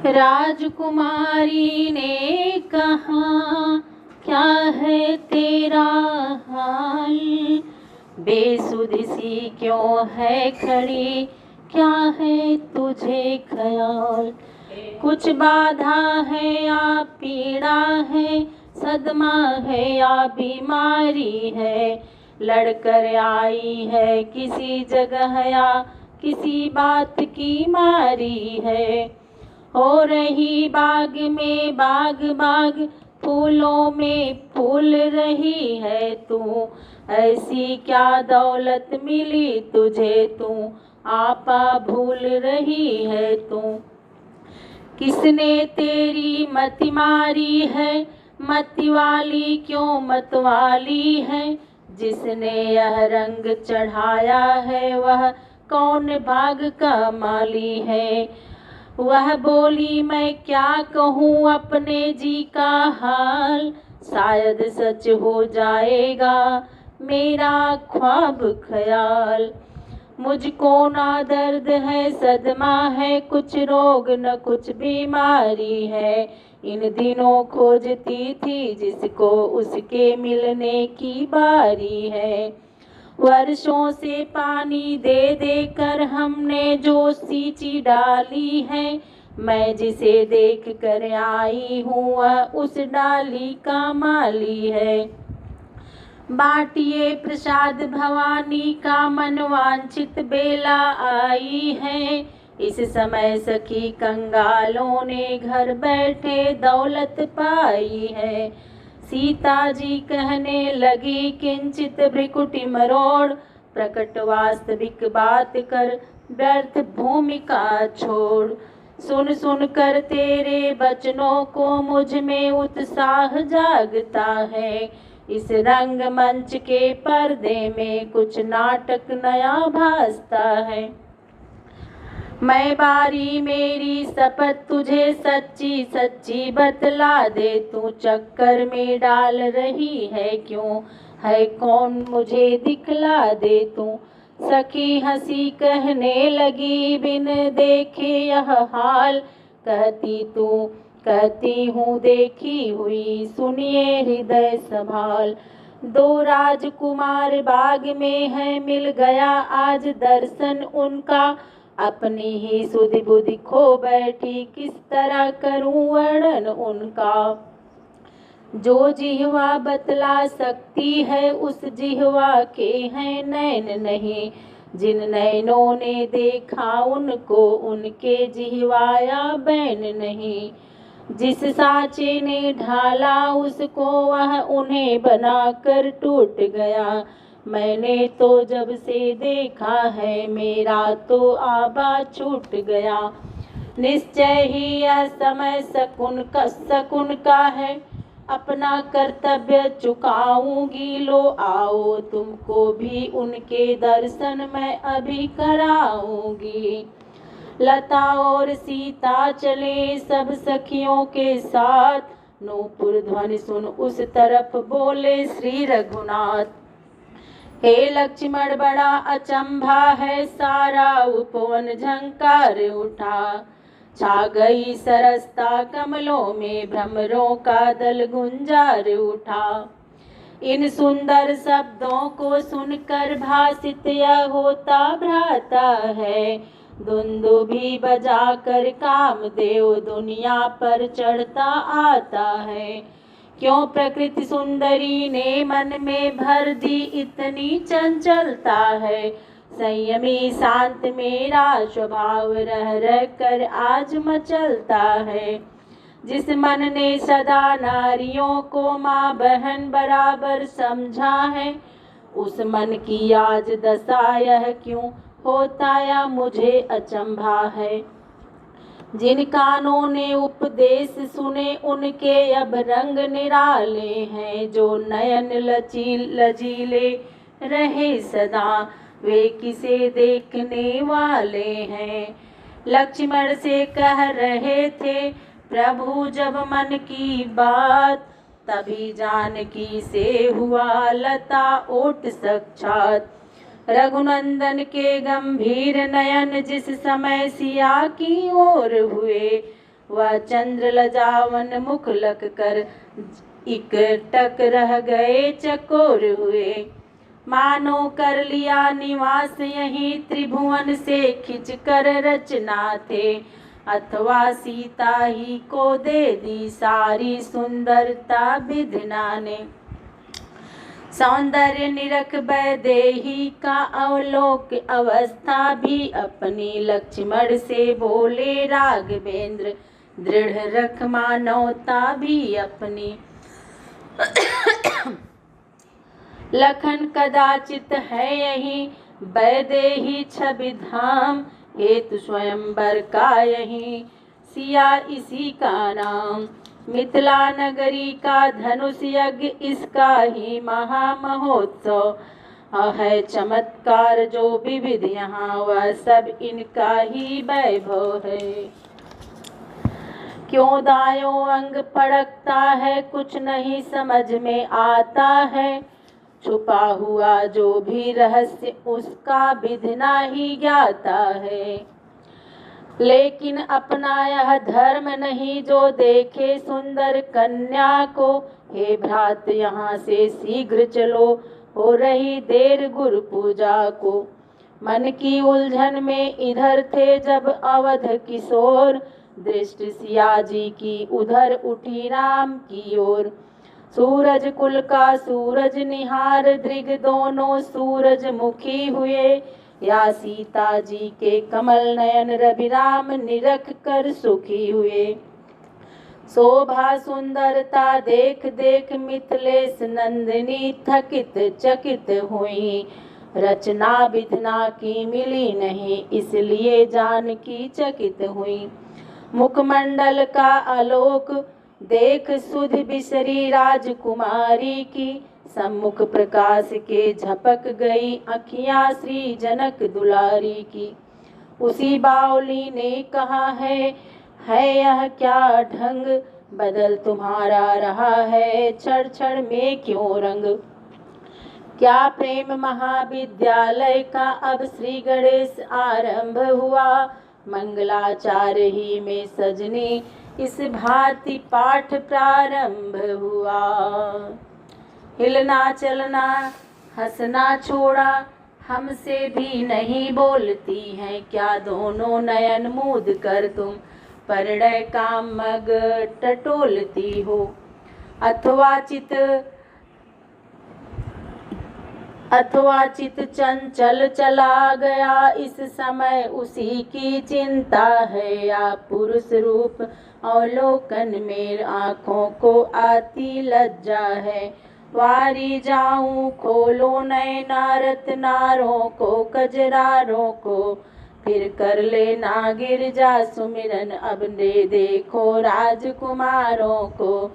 राजकुमारी ने कहा, क्या है तेरा हाल, बेसुध सी क्यों है खड़ी, क्या है तुझे ख्याल। कुछ बाधा है या पीड़ा है, सदमा है या बीमारी है, लड़कर आई है किसी जगह या किसी बात की मारी है। हो रही बाग में बाग बाग, फूलों में फूल रही है तू, ऐसी क्या दौलत मिली तुझे, तू आपा भूल रही है तू। किसने तेरी मति मारी है, मति वाली क्यों मतवाली है, जिसने यह रंग चढ़ाया है वह कौन भाग का माली है। वह बोली, मैं क्या कहूँ अपने जी का हाल, शायद सच हो जाएगा मेरा ख्वाब ख्याल। मुझको ना दर्द है सदमा है, कुछ रोग न कुछ बीमारी है, इन दिनों खोजती थी जिसको उसके मिलने की बारी है। वर्षों से पानी दे दे कर हमने जो सींची डाली है, मैं जिसे देख कर आई हूँ वह उस डाली का माली है। बाटिए प्रसाद भवानी का मनवांछित बेला आई है, इस समय सखी कंगालों ने घर बैठे दौलत पाई है। सीता जी कहने लगी, किंचित भ्रिकुटि मरोड़, प्रकट वास्तविक बात कर व्यर्थ भूमिका छोड़। सुन सुन कर तेरे वचनों को मुझ में उत्साह जागता है, इस रंग मंच के पर्दे में कुछ नाटक नया भासता है। मैं बारी मेरी शपथ तुझे सच्ची सच्ची बतला दे, तू चक्कर में डाल रही है क्यों, है कौन मुझे दिखला दे तू। सखी हंसी कहने लगी, बिन देखे यह हाल, कहती हूँ देखी हुई, सुनिए हृदय संभाल। दो राजकुमार बाग में है, मिल गया आज दर्शन उनका, अपनी ही सुधि बुद्धि खो बैठी, किस तरह करूं वर्णन उनका। जो जिह्वा बतला सकती है उस जिह्वा के हैं नैन नहीं, जिन नैनों ने देखा उनको उनके जिह्वाया बैन नहीं। जिस साचे ने ढाला उसको वह उन्हें बनाकर टूट गया, मैंने तो जब से देखा है मेरा तो आबा छूट गया। निश्चय ही यह समय शकुन का है, अपना कर्तव्य चुकाऊंगी, लो आओ तुमको भी उनके दर्शन मैं अभी कराऊंगी। लता और सीता चले सब सखियों के साथ, नूपुर ध्वनि सुन उस तरफ बोले श्री रघुनाथ। हे लक्ष्मण बड़ा अचंभा है, सारा उपवन झंकार उठा, छा गई सरसता कमलों में भ्रमरों का दल गुंजार उठा। इन सुंदर शब्दों को सुनकर भासित यह होता भ्राता है, दुंदुभी बजाकर कामदेव दुनिया पर चढ़ता आता है। क्यों प्रकृति सुंदरी ने मन में भर दी इतनी चंचलता है, संयमी शांत मेरा स्वभाव रह रह कर आज मचलता है। जिस मन ने सदा नारियों को माँ बहन बराबर समझा है, उस मन की आज दशा यह क्यों होता या मुझे अचंभा है। जिन कानों ने उपदेश सुने उनके अब रंग निराले हैं, जो नयन लचीले रहे सदा वे किसे देखने वाले हैं। लक्ष्मण से कह रहे थे प्रभु जब मन की बात, तभी जानकी से हुआ लता ओट साक्षात। रघुनंदन के गंभीर नयन जिस समय सिया की ओर हुए, वह चंद्र लजावन मुख लग कर इकटक रह गए, चकोर हुए। मानो कर लिया निवास यहीं, त्रिभुवन से खिंच कर रचना थे, अथवा सीता ही को दे दी सारी सुंदरता विधना ने। सौंदर्य निरख वैदेही का अवलोक अवस्था भी अपनी, लक्ष्मण से बोले राघवेंद्र दृढ़ रख मानवता भी अपनी। लखन कदाचित है यही वैदेही छवि धाम, हेतु स्वयंवर का यही सिया इसी का नाम। मिथिला नगरी का धनुष यज्ञ इसका ही महामहोत्सव है, चमत्कार जो विविध यहाँ वह सब इनका ही वैभव है। क्यों दायों अंग फड़कता है, कुछ नहीं समझ में आता है, छुपा हुआ जो भी रहस्य उसका विधना ही ज्ञाता है। लेकिन अपना यह धर्म नहीं जो देखे सुंदर कन्या को, हे भ्रात यहाँ से शीघ्र चलो हो रही देर गुरु पूजा को। मन की उलझन में इधर थे जब अवध किशोर, दृष्टि सिया जी की उधर उठी राम की ओर। सूरज कुल का सूरज निहार दृग दोनों सूरज मुखी हुए, या सीता जी के कमल नयन रवि राम निरख कर सुखी हुए। शोभा सुंदरता देख देख मिथिलेश नंदिनी थकित चकित हुई, रचना विधना की मिली नहीं इसलिए जानकी चकित हुई। मुखमंडल का आलोक देख सुध बिसरी राजकुमारी की, सम्मुख प्रकाश के झपक गई अखियां श्री जनक दुलारी की। उसी बावली ने कहा है यह क्या ढंग, बदल तुम्हारा रहा है क्षण क्षण में क्यों रंग। क्या प्रेम महाविद्यालय का अब श्री गणेश आरंभ हुआ, मंगलाचार्य ही में सजनी इस भांति पाठ प्रारंभ हुआ। हिलना चलना हंसना छोड़ा हमसे भी नहीं बोलती हैं, क्या दोनों नयन मूद कर तुम परिणय का मग टटोलती हो। अथवा चित चंचल चला गया इस समय उसी की चिंता है, या पुरुष रूप अवलोकन में आँखों को आती लज्जा है। वारी जाऊं खोलो नैना रत्नारों को कजरारों को, फिर कर लेना गिरजा सुमिरन अब ने देखो राजकुमारों को।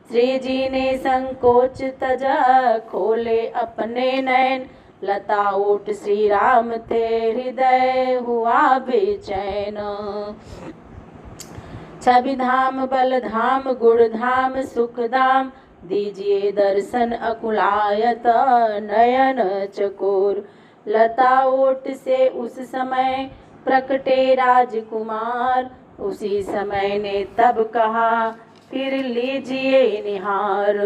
श्री जी ने संकोच तजा खोले अपने नैन, लता ओट श्री राम थे हृदय हुआ बेचैन। छवि धाम बल धाम गुण धाम सुख धाम, दीजिए दर्शन अकुलायत नयन चकोर। लता ओट से उस समय प्रकटे राजकुमार, उसी समय ने तब कहा फिर लीजिए निहार।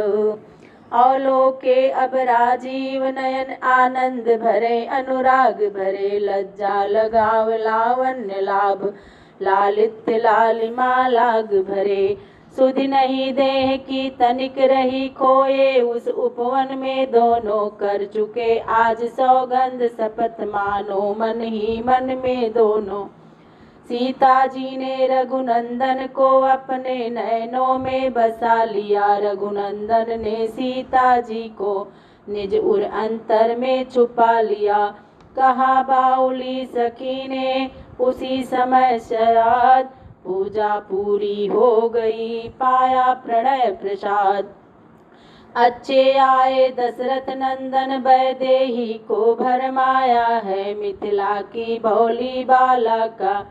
अवलोके अब राजीव नयन आनंद भरे अनुराग भरे, लज्जा लगाव लावण्य लाभ लालित्य लालिमा लाग भरे। सुध नहीं देह की तनिक रही खोए, उस उपवन में दोनों कर चुके आज सौगंध शपथ मानो मन ही मन में दोनों। सीता जी ने रघुनंदन को अपने नैनों में बसा लिया, रघुनंदन ने सीता जी को निज उर अंतर में छुपा लिया। कहा बाउली सखी ने उसी समय शायद, पूजा पूरी हो गई पाया प्रणय प्रसाद। अच्छे आए दशरथ नंदन वैदेही को भरमाया है, मिथिला की भोली बाला का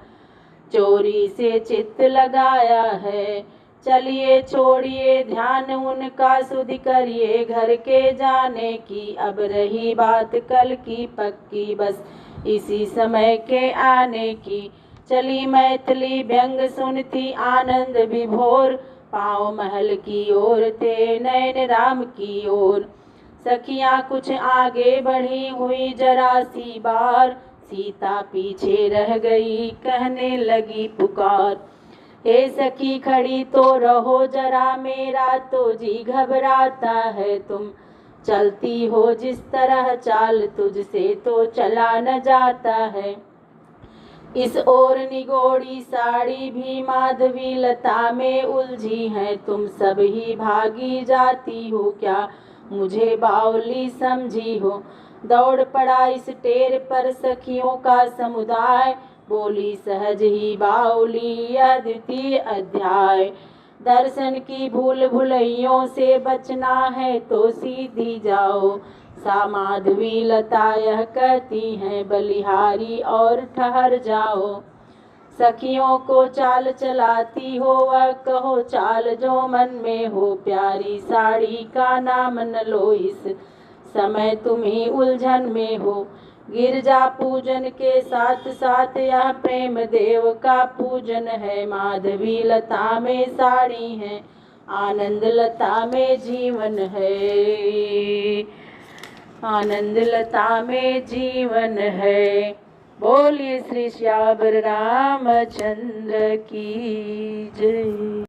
चोरी से चित्त लगाया है। चलिए छोड़िए ध्यान उनका सुध करिए घर के जाने की, अब रही बात कल की पक्की बस इसी समय के आने की। चली मैथिली व्यंग सुनती आनंद विभोर, पाँव महल की ओर थे नैन राम की ओर। सखियाँ कुछ आगे बढ़ी हुई जरा सी बार, सीता पीछे रह गई कहने लगी पुकार। हे सखी खड़ी तो रहो जरा, मेरा तो जी घबराता है, तुम चलती हो जिस तरह चाल तुझसे तो चला न जाता है। इस ओर निगोड़ी साड़ी भी माधवी लता में उलझी है, तुम सब ही भागी जाती हो क्या मुझे बावली समझी हो। दौड़ पड़ा इस टेर पर सखियों का समुदाय, बोली सहज ही बावली यह द्वितीय अध्याय। दर्शन की भूल भुलैयों से बचना है तो सीधी जाओ, सा माधवी लता यह कहती हैं बलिहारी और ठहर जाओ। सखियों को चाल चलाती हो वह कहो चाल जो मन में हो, प्यारी साड़ी का नाम न लो इस समय तुम ही उलझन में हो। गिरजा पूजन के साथ साथ यह प्रेम देव का पूजन है, माधवी लता में साड़ी है आनंद लता में जीवन है, आनंद लता में जीवन है। बोलिए श्री श्यावर रामचंद्र की जय।